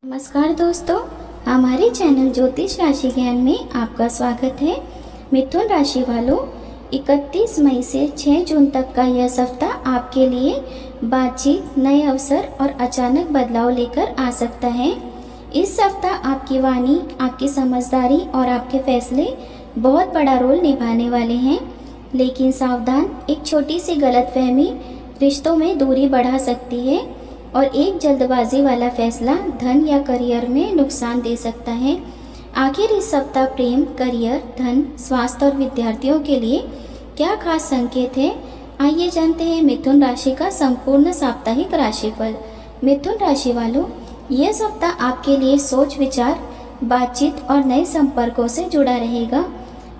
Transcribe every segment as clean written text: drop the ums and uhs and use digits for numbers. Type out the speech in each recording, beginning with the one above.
नमस्कार दोस्तों, हमारे चैनल ज्योतिष राशि ज्ञान में आपका स्वागत है। मिथुन राशि वालों, 31 मई से 6 जून तक का यह सप्ताह आपके लिए बातचीत, नए अवसर और अचानक बदलाव लेकर आ सकता है। इस सप्ताह आपकी वाणी, आपकी समझदारी और आपके फैसले बहुत बड़ा रोल निभाने वाले हैं। लेकिन सावधान, एक छोटी सी गलतफहमी रिश्तों में दूरी बढ़ा सकती है और एक जल्दबाजी वाला फैसला धन या करियर में नुकसान दे सकता है। आखिर इस सप्ताह प्रेम, करियर, धन, स्वास्थ्य और विद्यार्थियों के लिए क्या खास संकेत है? आइए जानते हैं मिथुन राशि का संपूर्ण साप्ताहिक राशिफल। मिथुन राशि वालों, यह सप्ताह आपके लिए सोच विचार, बातचीत और नए संपर्कों से जुड़ा रहेगा।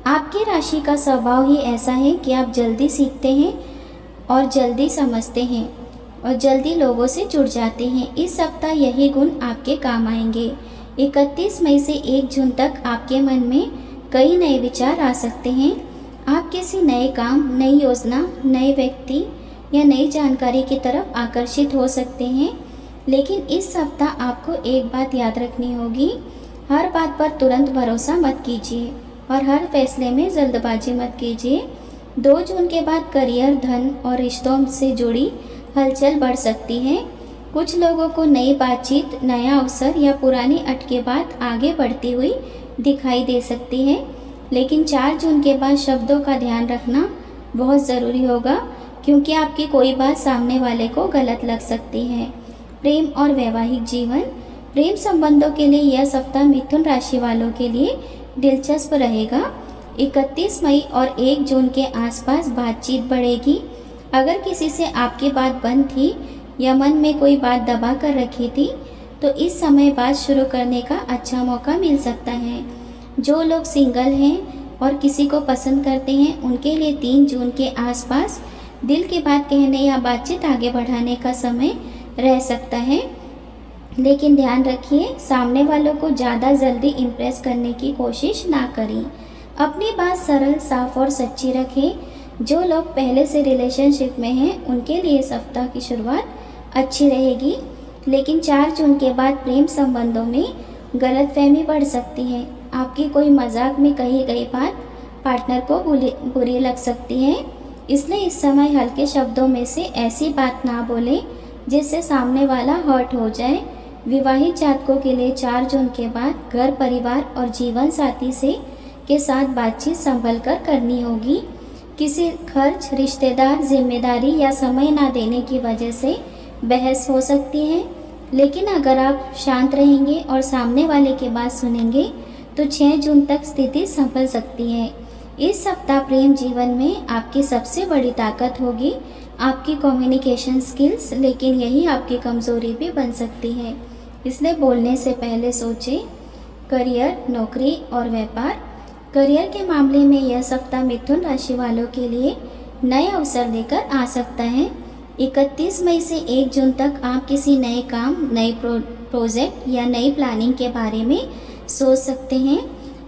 आपकी राशि का स्वभाव ही ऐसा है कि आप जल्दी सीखते हैं और जल्दी समझते हैं और जल्दी लोगों से जुड़ जाते हैं। इस सप्ताह यही गुण आपके काम आएंगे। 31 मई से 1 जून तक आपके मन में कई नए विचार आ सकते हैं। आप किसी नए काम, नई योजना, नए व्यक्ति या नई जानकारी की तरफ आकर्षित हो सकते हैं। लेकिन इस सप्ताह आपको एक बात याद रखनी होगी, हर बात पर तुरंत भरोसा मत कीजिए और हर फैसले में जल्दबाजी मत कीजिए। 2 जून के बाद करियर, धन और रिश्तों से जुड़ी हलचल बढ़ सकती है। कुछ लोगों को नई बातचीत, नया अवसर या पुरानी अटके बात आगे बढ़ती हुई दिखाई दे सकती है। लेकिन 4 जून के बाद शब्दों का ध्यान रखना बहुत ज़रूरी होगा, क्योंकि आपकी कोई बात सामने वाले को गलत लग सकती है। प्रेम और वैवाहिक जीवन, प्रेम संबंधों के लिए यह सप्ताह मिथुन राशि वालों के लिए दिलचस्प रहेगा। 31 मई और 1 जून के आसपास बातचीत बढ़ेगी। अगर किसी से आपकी बात बंद थी या मन में कोई बात दबा कर रखी थी, तो इस समय बात शुरू करने का अच्छा मौका मिल सकता है। जो लोग सिंगल हैं और किसी को पसंद करते हैं, उनके लिए 3 जून के आसपास दिल की बात कहने या बातचीत आगे बढ़ाने का समय रह सकता है। लेकिन ध्यान रखिए, सामने वालों को ज़्यादा जल्दी इम्प्रेस करने की कोशिश ना करें। अपनी बात सरल, साफ और सच्ची रखें। जो लोग पहले से रिलेशनशिप में हैं, उनके लिए सप्ताह की शुरुआत अच्छी रहेगी। लेकिन 4 जून के बाद प्रेम संबंधों में गलतफहमी बढ़ सकती है। आपकी कोई मजाक में कही गई बात पार्टनर को बुरी लग सकती है। इसलिए इस समय हल्के शब्दों में से ऐसी बात ना बोलें जिससे सामने वाला हर्ट हो जाए। विवाहित जातकों के लिए 4 जून के बाद घर, परिवार और जीवन साथी के साथ बातचीत संभल कर करनी होगी। किसी खर्च, रिश्तेदार, जिम्मेदारी या समय ना देने की वजह से बहस हो सकती है। लेकिन अगर आप शांत रहेंगे और सामने वाले की बात सुनेंगे, तो 6 जून तक स्थिति संभल सकती है। इस सप्ताह प्रेम जीवन में आपकी सबसे बड़ी ताकत होगी आपकी कम्युनिकेशन स्किल्स, लेकिन यही आपकी कमज़ोरी भी बन सकती है, इसलिए बोलने से पहले सोचें। करियर, नौकरी और व्यापार, करियर के मामले में यह सप्ताह मिथुन राशि वालों के लिए नए अवसर लेकर आ सकता है। 31 मई से 1 जून तक आप किसी नए काम, नए प्रोजेक्ट या नई प्लानिंग के बारे में सोच सकते हैं।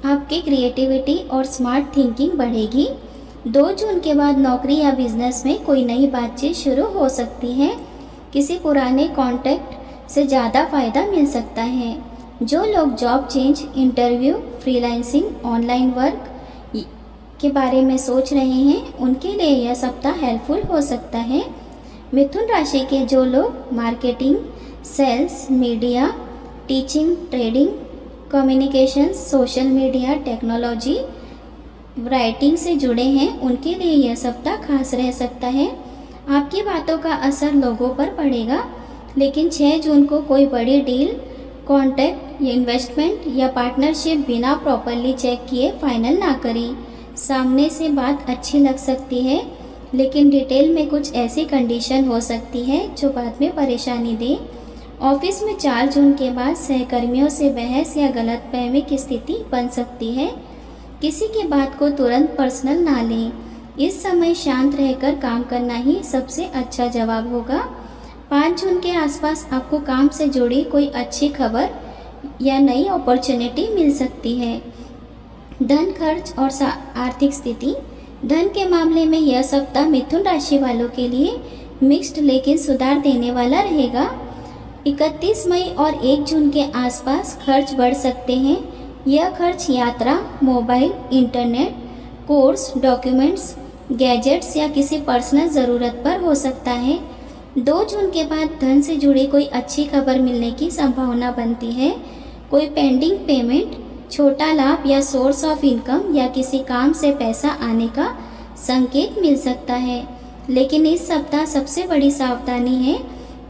आपकी क्रिएटिविटी और स्मार्ट थिंकिंग बढ़ेगी। 2 जून के बाद नौकरी या बिजनेस में कोई नई बातचीत शुरू हो सकती है। किसी पुराने कॉन्टैक्ट से ज़्यादा फायदा मिल सकता है। जो लोग job change, interview, freelancing, online work के बारे में सोच रहे हैं, उनके लिए यह सप्ताह हेल्पफुल हो सकता है। मिथुन राशि के जो लोग marketing, sales, media, teaching, trading, communication, social media, technology, writing से जुड़े हैं, उनके लिए यह सप्ताह खास रह सकता है। आपकी बातों का असर लोगों पर पड़ेगा। लेकिन 6 जून को कोई बड़ी डील, कॉन्टैक्ट या इन्वेस्टमेंट या पार्टनरशिप बिना प्रॉपरली चेक किए फाइनल ना करें। सामने से बात अच्छी लग सकती है, लेकिन डिटेल में कुछ ऐसी कंडीशन हो सकती है जो बाद में परेशानी दे। ऑफिस में 4 जून के बाद सहकर्मियों से बहस या गलतफहमी की स्थिति बन सकती है। किसी की बात को तुरंत पर्सनल ना लें। इस समय शांत रहकर काम करना ही सबसे अच्छा जवाब होगा। 5 जून के आसपास आपको काम से जुड़ी कोई अच्छी खबर या नई अपॉर्चुनिटी मिल सकती है। धन, खर्च और आर्थिक स्थिति, धन के मामले में यह सप्ताह मिथुन राशि वालों के लिए मिक्स्ड लेकिन सुधार देने वाला रहेगा। 31 मई और 1 जून के आसपास खर्च बढ़ सकते हैं। यह खर्च यात्रा, mobile, internet, course, documents, gadgets या किसी पर्सनल ज़रूरत पर हो सकता है। 2 जून के बाद धन से जुड़ी कोई अच्छी खबर मिलने की संभावना बनती है। कोई पेंडिंग पेमेंट, छोटा लाभ या सोर्स ऑफ इनकम या किसी काम से पैसा आने का संकेत मिल सकता है। लेकिन इस सप्ताह सबसे बड़ी सावधानी है,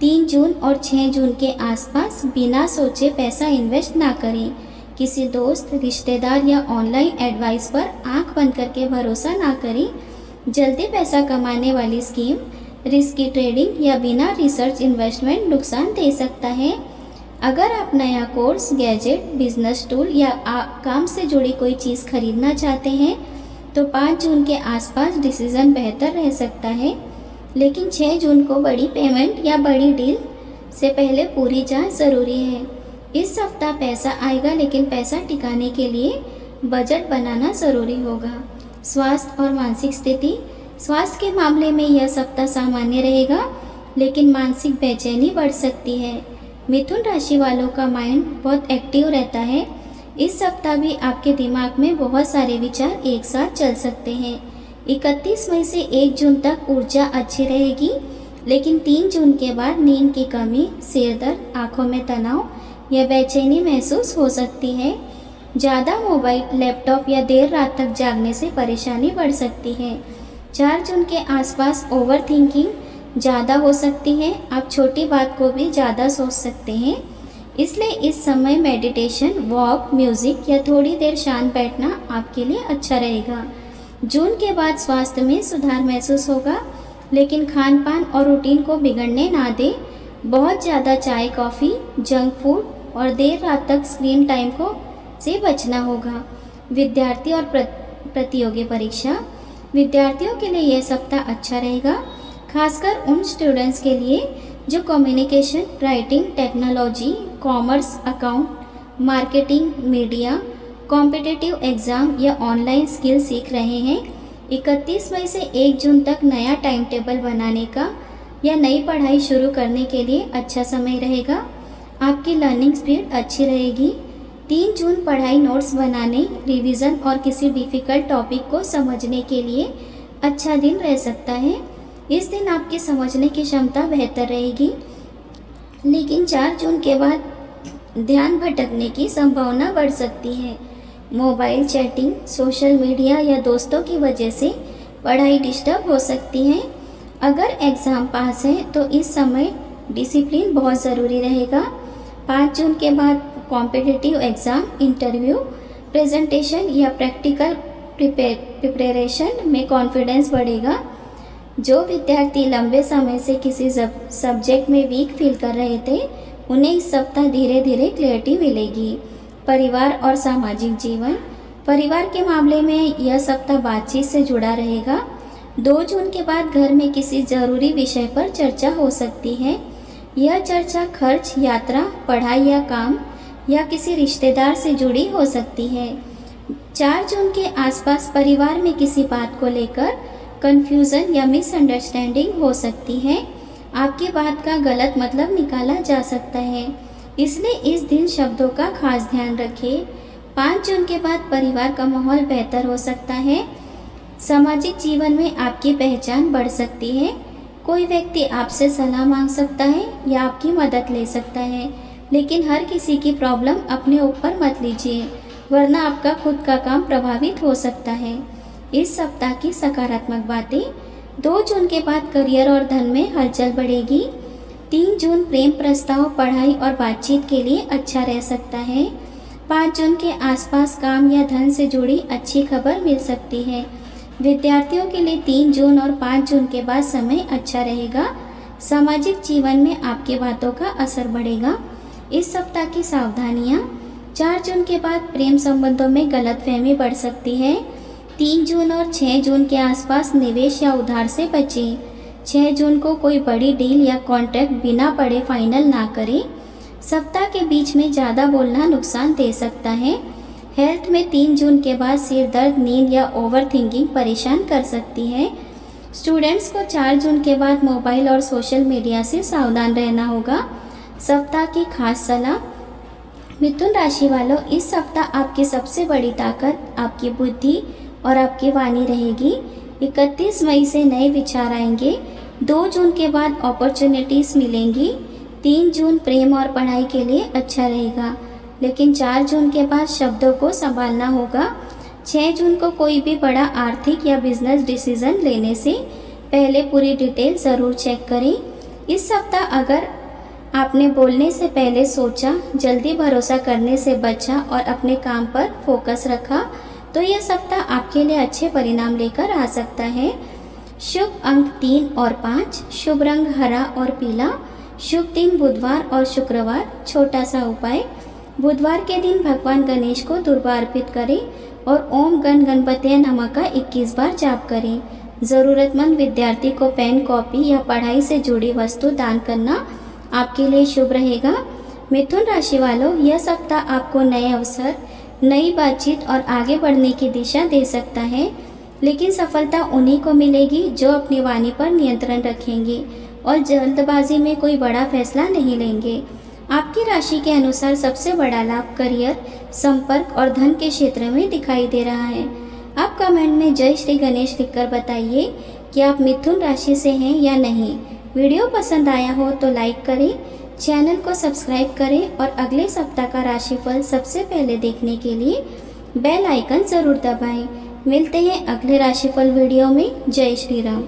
3 जून और 6 जून के आसपास बिना सोचे पैसा इन्वेस्ट ना करें। किसी दोस्त, रिश्तेदार या ऑनलाइन एडवाइस पर आंख बंद करके भरोसा ना करें। जल्दी पैसा कमाने वाली स्कीम, रिस्की ट्रेडिंग या बिना रिसर्च इन्वेस्टमेंट नुकसान दे सकता है। अगर आप नया कोर्स, गैजेट, बिजनेस टूल या काम से जुड़ी कोई चीज़ खरीदना चाहते हैं तो 5 जून के आसपास डिसीज़न बेहतर रह सकता है। लेकिन 6 जून को बड़ी पेमेंट या बड़ी डील से पहले पूरी जांच ज़रूरी है। इस सप्ताह पैसा आएगा, लेकिन पैसा टिकाने के लिए बजट बनाना ज़रूरी होगा। स्वास्थ्य और मानसिक स्थिति। स्वास्थ्य के मामले में यह सप्ताह सामान्य रहेगा, लेकिन मानसिक बेचैनी बढ़ सकती है। मिथुन राशि वालों का माइंड बहुत एक्टिव रहता है। इस सप्ताह भी आपके दिमाग में बहुत सारे विचार एक साथ चल सकते हैं। 31 मई से 1 जून तक ऊर्जा अच्छी रहेगी, लेकिन 3 जून के बाद नींद की कमी, सिर दर्द, आँखों में तनाव या बेचैनी महसूस हो सकती है। ज़्यादा मोबाइल, लैपटॉप या देर रात तक जागने से परेशानी बढ़ सकती है। 4 जून के आसपास ओवर थिंकिंग ज़्यादा हो सकती है। आप छोटी बात को भी ज़्यादा सोच सकते हैं, इसलिए इस समय मेडिटेशन, वॉक, म्यूज़िक या थोड़ी देर शांत बैठना आपके लिए अच्छा रहेगा। जून के बाद स्वास्थ्य में सुधार महसूस होगा, लेकिन खान पान और रूटीन को बिगड़ने ना दें। बहुत ज़्यादा चाय, कॉफ़ी, जंक फूड और देर रात तक स्क्रीन टाइम से बचना होगा। विद्यार्थी और प्रतियोगी परीक्षा। विद्यार्थियों के लिए यह सप्ताह अच्छा रहेगा, खासकर उन स्टूडेंट्स के लिए जो communication, writing, technology, commerce, account, marketing, media, competitive exam या ऑनलाइन स्किल सीख रहे हैं। 31 मई से 1 जून तक नया टाइम टेबल बनाने का या नई पढ़ाई शुरू करने के लिए अच्छा समय रहेगा। आपकी लर्निंग स्पीड अच्छी रहेगी। 3 जून पढ़ाई नोट्स बनाने, रिवीजन और किसी डिफ़िकल्ट टॉपिक को समझने के लिए अच्छा दिन रह सकता है। इस दिन आपकी समझने की क्षमता बेहतर रहेगी, लेकिन 4 जून के बाद ध्यान भटकने की संभावना बढ़ सकती है। मोबाइल चैटिंग, सोशल मीडिया या दोस्तों की वजह से पढ़ाई डिस्टर्ब हो सकती है। अगर एग्ज़ाम पास है तो इस समय डिसिप्लिन बहुत ज़रूरी रहेगा। 5 जून के बाद कॉम्पिटिटिव एग्ज़ाम, इंटरव्यू, प्रेजेंटेशन या प्रैक्टिकल प्रिपरेशन में कॉन्फिडेंस बढ़ेगा। जो विद्यार्थी लंबे समय से किसी सब्जेक्ट में वीक फील कर रहे थे, उन्हें इस सप्ताह धीरे धीरे क्लैरिटी मिलेगी। परिवार और सामाजिक जीवन। परिवार के मामले में यह सप्ताह बातचीत से जुड़ा रहेगा। 2 जून के बाद घर में किसी ज़रूरी विषय पर चर्चा हो सकती है। यह चर्चा खर्च, यात्रा, पढ़ाई या काम या किसी रिश्तेदार से जुड़ी हो सकती है। 4 जून के आसपास परिवार में किसी बात को लेकर कन्फ्यूज़न या मिसअंडरस्टैंडिंग हो सकती है। आपकी बात का गलत मतलब निकाला जा सकता है, इसलिए इस दिन शब्दों का खास ध्यान रखें। 5 जून के बाद परिवार का माहौल बेहतर हो सकता है। सामाजिक जीवन में आपकी पहचान बढ़ सकती है। कोई व्यक्ति आपसे सलाह मांग सकता है या आपकी मदद ले सकता है, लेकिन हर किसी की प्रॉब्लम अपने ऊपर मत लीजिए, वरना आपका खुद का काम प्रभावित हो सकता है। इस सप्ताह की सकारात्मक बातें। 2 जून के बाद करियर और धन में हलचल बढ़ेगी। 3 जून प्रेम प्रस्ताव, पढ़ाई और बातचीत के लिए अच्छा रह सकता है। 5 जून के आसपास काम या धन से जुड़ी अच्छी खबर मिल सकती है। विद्यार्थियों के लिए 3 जून और 5 जून के बाद समय अच्छा रहेगा। सामाजिक जीवन में आपकी बातों का असर बढ़ेगा। इस सप्ताह की सावधानियाँ। 4 जून के बाद प्रेम संबंधों में गलतफहमी बढ़ सकती है। 3 जून और 6 जून के आसपास निवेश या उधार से बचें। 6 जून को कोई बड़ी डील या कॉन्ट्रैक्ट बिना पढ़े फाइनल ना करें। सप्ताह के बीच में ज़्यादा बोलना नुकसान दे सकता है। हेल्थ में 3 जून के बाद सिर दर्द, नींद या ओवर थिंकिंग परेशान कर सकती है। स्टूडेंट्स को 4 जून के बाद मोबाइल और सोशल मीडिया से सावधान रहना होगा। सप्ताह की खास सलाह। मिथुन राशि वालों, इस सप्ताह आपकी सबसे बड़ी ताकत आपकी बुद्धि और आपकी वाणी रहेगी। 31 मई से नए विचार आएंगे। 2 जून के बाद अपॉर्चुनिटीज़ मिलेंगी। 3 जून प्रेम और पढ़ाई के लिए अच्छा रहेगा, लेकिन 4 जून के बाद शब्दों को संभालना होगा। 6 जून को कोई भी बड़ा आर्थिक या बिजनेस डिसीजन लेने से पहले पूरी डिटेल ज़रूर चेक करें। इस सप्ताह अगर आपने बोलने से पहले सोचा, जल्दी भरोसा करने से बचा और अपने काम पर फोकस रखा, तो यह सप्ताह आपके लिए अच्छे परिणाम लेकर आ सकता है। शुभ अंक 3 और 5, शुभ रंग हरा और पीला, शुभ दिन बुधवार और शुक्रवार। छोटा सा उपाय, बुधवार के दिन भगवान गणेश को दुर्वा अर्पित करें और ओम गण गणपतये नमः का 21 बार जाप करें। ज़रूरतमंद विद्यार्थी को पेन, कॉपी या पढ़ाई से जुड़ी वस्तु दान करना आपके लिए शुभ रहेगा। मिथुन राशि वालों, यह सप्ताह आपको नए अवसर, नई बातचीत और आगे बढ़ने की दिशा दे सकता है, लेकिन सफलता उन्हीं को मिलेगी जो अपनी वाणी पर नियंत्रण रखेंगे और जल्दबाजी में कोई बड़ा फैसला नहीं लेंगे। आपकी राशि के अनुसार सबसे बड़ा लाभ करियर, संपर्क और धन के क्षेत्र में दिखाई दे रहा है। आप कमेंट में जय श्री गणेश लिखकर बताइए कि आप मिथुन राशि से हैं या नहीं। वीडियो पसंद आया हो तो लाइक करें, चैनल को सब्सक्राइब करें और अगले सप्ताह का राशिफल सबसे पहले देखने के लिए बेल आइकन ज़रूर दबाएं। मिलते हैं अगले राशिफल वीडियो में। जय श्री राम।